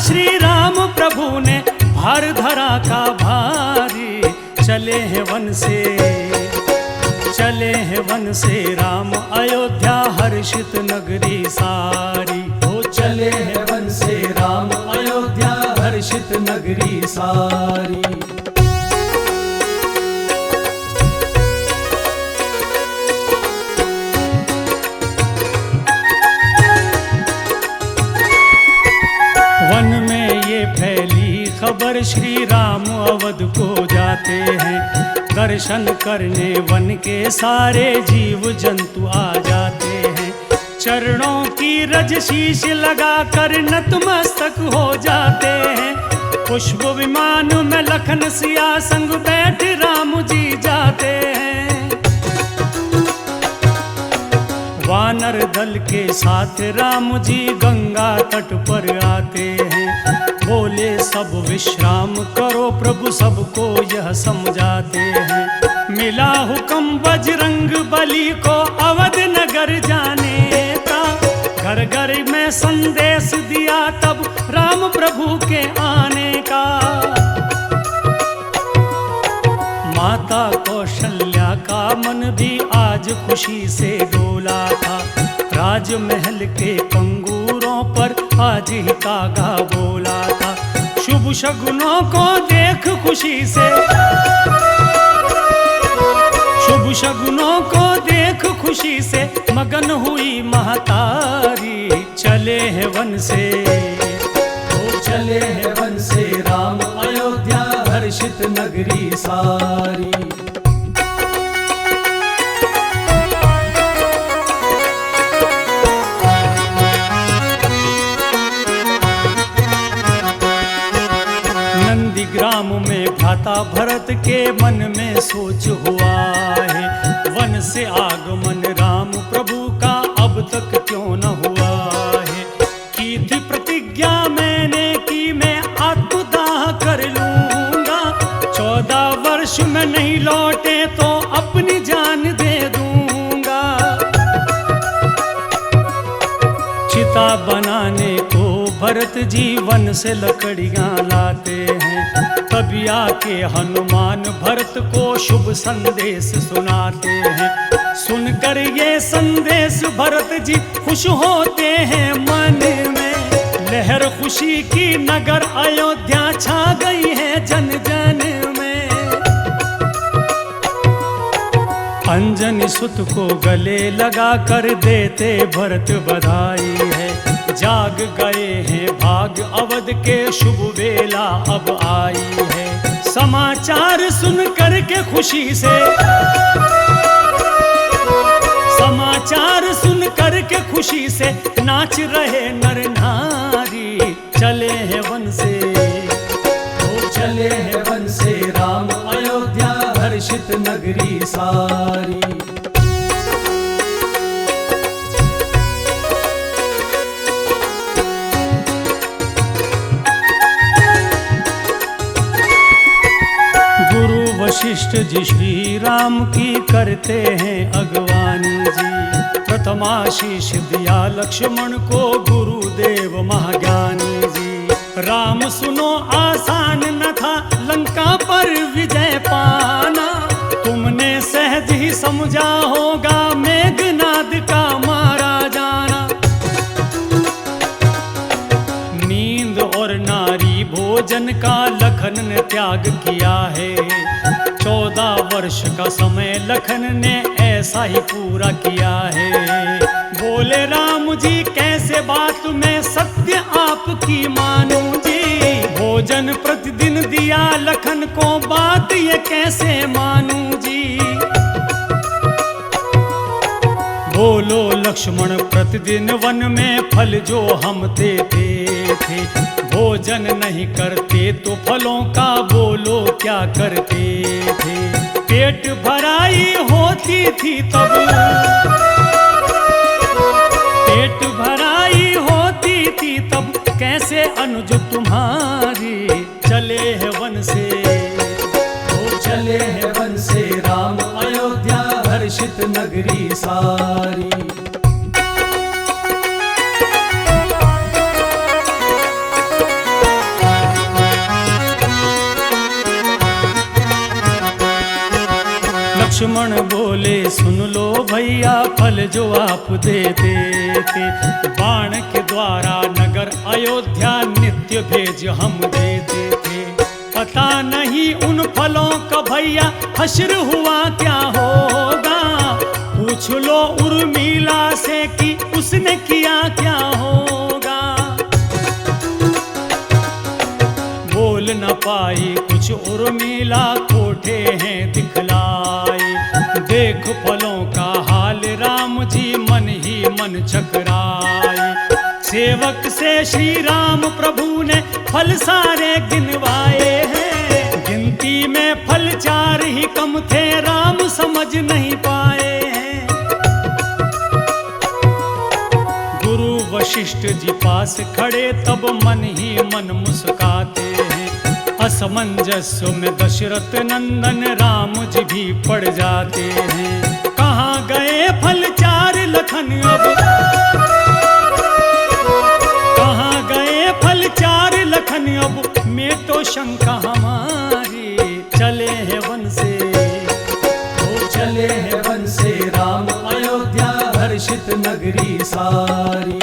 श्री राम प्रभु ने भार धरा का भारी। चले हैं वन से राम अयोध्या हर्षित नगरी सारी। ओ चले हैं वन से राम अयोध्या हर्षित नगरी सारी। वन में ये फैली खबर श्री राम अवध को जाते हैं। दर्शन करने वन के सारे जीव जंतु आ जाते हैं। चरणों की रज शीश लगा कर नतमस्तक हो जाते हैं। पुष्प विमान में लखन सिया संग बैठ राम जी जाते हैं। वानर दल के साथ राम जी गंगा तट पर आते हैं। बोले सब विश्राम करो प्रभु सबको यह समझाते हैं। मिला हुक्म बजरंग बली को अवध नगर जाने का। घर घर में संदेश दिया तब राम प्रभु के आने का। माता कौशल्या का मन भी आज खुशी से डोला था। राजमहल के कंगूरों पर आज ही कागा बोला था। शुभ शगुनों को देख खुशी से, शुभ शगुनों को देख खुशी से मगन हुई महतारी। चले हैं वन से, ओ चले हैं वन से राम अयोध्या हर्षित नगरी सारी। नंदीग्राम में भ्राता भरत के मन में सोच हुआ है। वन से आगमन राम प्रभु का अब तक क्यों न हुआ है। की थी प्रतिज्ञा मैंने कि मैं आत्मदाह कर लूंगा। 14 वर्ष में नहीं लौटे तो अपनी जान दे दूंगा। चिता बनाने को भरत जी वन से लकड़ियां लाते हैं। तभी आके हनुमान भरत को शुभ संदेश सुनाते हैं। सुनकर ये संदेश भरत जी खुश होते हैं मन में। लहर खुशी की नगर अयोध्या छा गई है जन जन में। अंजनी सुत को गले लगा कर देते भरत बधाई है। जाग गए हैं भाग अवध के शुभ वेला अब आई है। समाचार सुन कर के खुशी से, समाचार सुन कर के खुशी से नाच रहे नर नारी। चले हैं वन से, ओ चले हैं वन से राम अयोध्या हर्षित नगरी सारी। वशिष्ठ जी श्री राम की करते हैं अगवानी जी। प्रथमाशीष दिया लक्ष्मण को गुरुदेव महाज्ञानी जी। राम सुनो आसान न था लंका पर विजय पाना। तुमने सहज ही समझा होगा मेघनाद का मारा जाना। नींद और नारी भोजन का लखन ने त्याग किया है। 14 वर्ष का समय लखन ने ऐसा ही पूरा किया है। बोले राम जी कैसे बात में सत्य आपकी मानूं जी। भोजन प्रतिदिन दिया लखन को बात ये कैसे मानूं जी। बोलो लक्ष्मण प्रतिदिन वन में फल जो हम देते थे। भोजन नहीं करते तो फलों का बोलो क्या करते थे। पेट भराई होती थी तब, पेट भराई होती थी तब कैसे अनुज तुम्हारी। चले हैं वन से, ओ चले हैं वन से राम अयोध्या हर्षित नगरी सारी। लक्ष्मण बोले सुन लो भैया फल जो आप देते थे, बाण के द्वारा नगर अयोध्या नित्य भेज हम देते थे। पता नहीं उन फलों का भैया हश्र हुआ क्या होगा, पूछ लो उर्मिला से कि उसने किया क्या होगा। बोल न पाई कुछ उर्मिला कोठे हैं दिखलाई, देख फलों का हाल राम जी मन ही मन चकराए। सेवक से श्री राम प्रभु ने फल सारे गिनवाए हैं, गिनती में फल 4 ही कम थे राम समझ नहीं पाए हैं। गुरु वशिष्ठ जी पास खड़े तब मन ही मन मुस्काते हैं, असमंजस्य में दशरथ नंदन राम जी भी पड़ जाते हैं। कहाँ गए फल 4 लखन अब, कहाँ गए फल 4 लखन अब, में तो शंका हमारी। चले हैं वन से, ओ चले हैं वन से राम अयोध्या हर्षित नगरी सारी।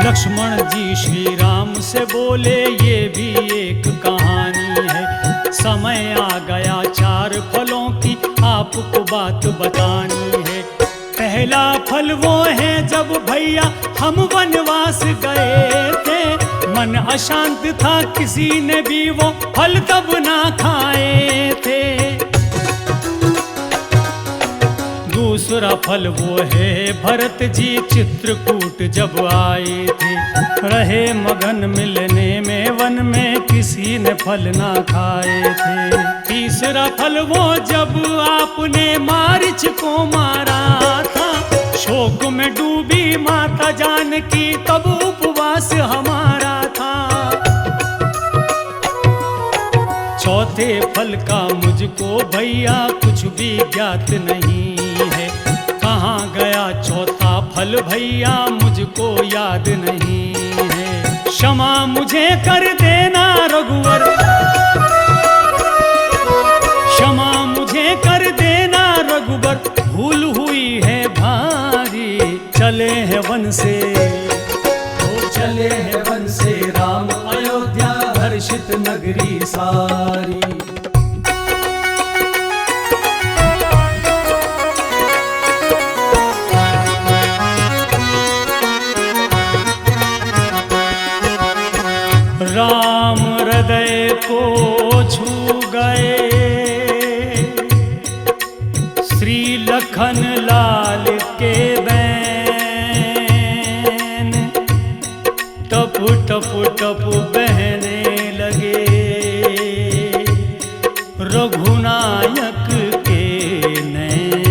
लक्ष्मण जी श्री राम से बोले ये भी एक कहानी है, समय आ गया 4 फलों की आपको बात बतानी है। पहला फल वो है जब भैया हम वनवास गए थे, मन अशांत था किसी ने भी वो फल तब ना खाए थे। दूसरा फल वो है भरत जी चित्रकूट जब आए थे, रहे मगन मिलने में वन में किसी ने फल ना खाए थे। तीसरा फल वो जब आपने मारीच को मारा था, शोक में डूबी माता जानकी तब उपवास हमारा था। चौथे फल का मुझको भैया कुछ भी ज्ञात नहीं है, कहाँ गया चौथा फल भैया मुझको याद नहीं है। क्षमा मुझे कर देना रघुवर, क्षमा मुझे कर देना रघुवर, भूल हुई है भारी। चले हैं वन से, ओ चले हैं वन से राम अयोध्या हर्षित नगरी सारी। राम हृदय को छू गए श्री लखन लाल के बैन, टप टप टप बहने लगे रघुनायक के नैन।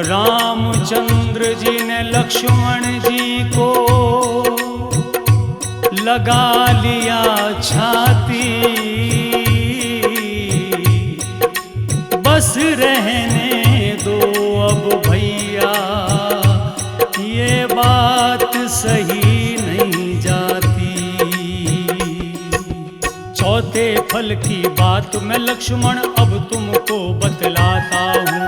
रामचंद्र जी ने लक्ष्मण जी को लगा लिया छाती, बस रहने दो अब भैया ये बात सही नहीं जाती। चौथे फल की बात मैं लक्ष्मण अब तुमको बतलाता हूँ,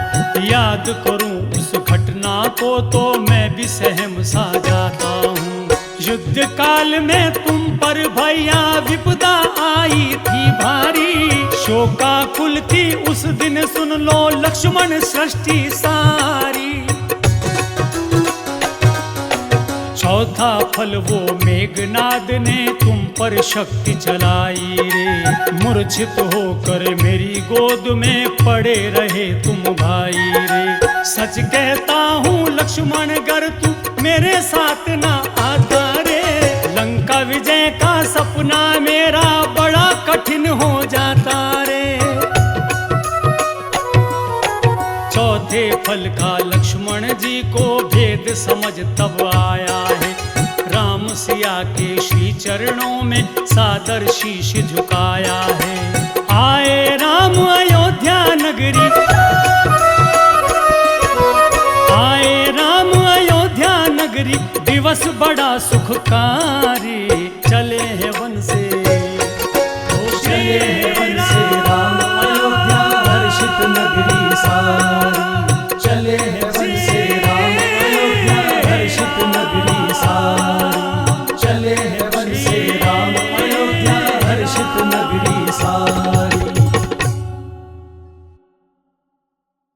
याद करूँ उस घटना को तो मैं भी सहम सा जाता हूँ। युद्ध काल में तुम पर भैया विपदा आई थी भारी, शोकाकुल थी उस दिन सुन लो लक्ष्मण सृष्टि सारी। चौथा फल वो मेघनाद ने तुम पर शक्ति चलाई रे, मूर्छित होकर मेरी गोद में पड़े रहे तुम भाई रे। सच कहता हूँ लक्ष्मण गर तू मेरे साथ ना आता रे, लंका विजय का सपना मेरा बड़ा कठिन हो जाता रे। चौथे फल का लक्ष्मण जी को भेद समझ तब आया है, राम सिया के श्री चरणों में सादर शीश झुकाया है। आए राम अयोध्या नगरी, नवरात्रि दिवस बड़ा सुख का